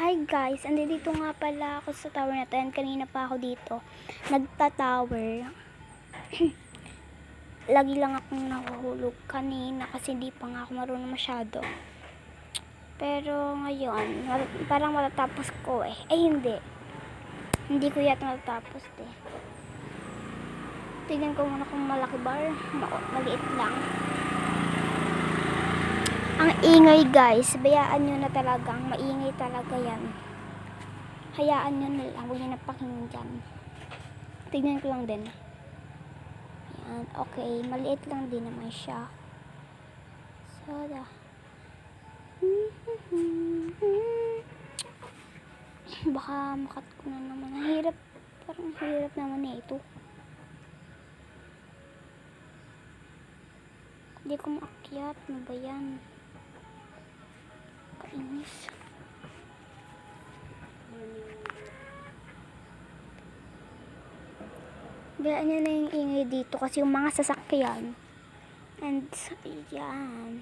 Hi guys, andito nga pala ako sa tower na to. And kanina pa ako dito nagta-tower. Lagi lang akong nahuhulog kanina kasi hindi pa nga ako marunong masyado. Pero ngayon, parang matatapos ko eh. Hindi ko yata matatapos eh. Tignan ko muna kung malaki ba or maliit lang. Ang ingay guys, bayaan nyo na talagang maingay talaga yan. Hayaan nyo na lang, huwag nyo napakinggan dyan. Tignan ko lang din. Ayan, okay, maliit lang din naman siya. Soda. Baka makat ko na naman. Hirap, parang hirap naman eh ito. Hindi ko maakyat, ano ba yan? Kainis. Bayaan nyo na yung ingay dito kasi yung mga sasakyan. And, yan.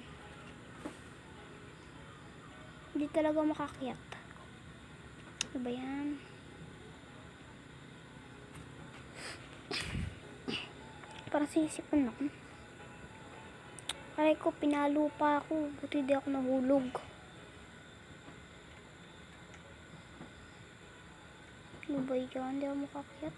Hindi talaga makakyat. Ano ba yan? Parang sinisipan ako. Aray ko, pinalo pa ako. Buti di ako nahulog. Ano ba yan? Hindi ako makakyat.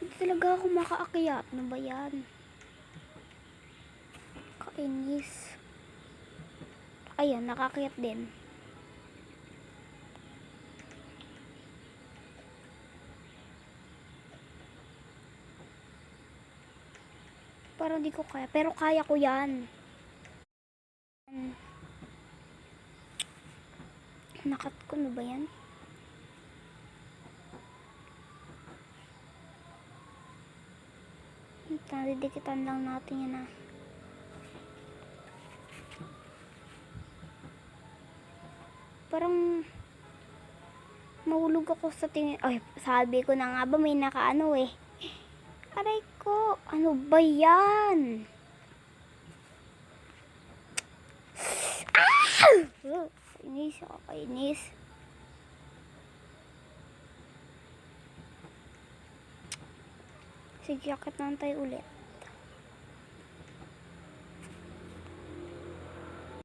Hindi talaga ako makaakyat. Ano ba yan? Kainis. Ayan, nakakyat din. Parang di ko kaya. Pero kaya ko yan. Nakat ko na ba yan? Didikitan lang natin yan ah. Parang mahulog ako sa tingin. Ay, sabi ko na nga ba may nakaano eh. Aray ko, ano ba yan? Ah! Inis ako, inis. Sige, akit naman tayo ulit.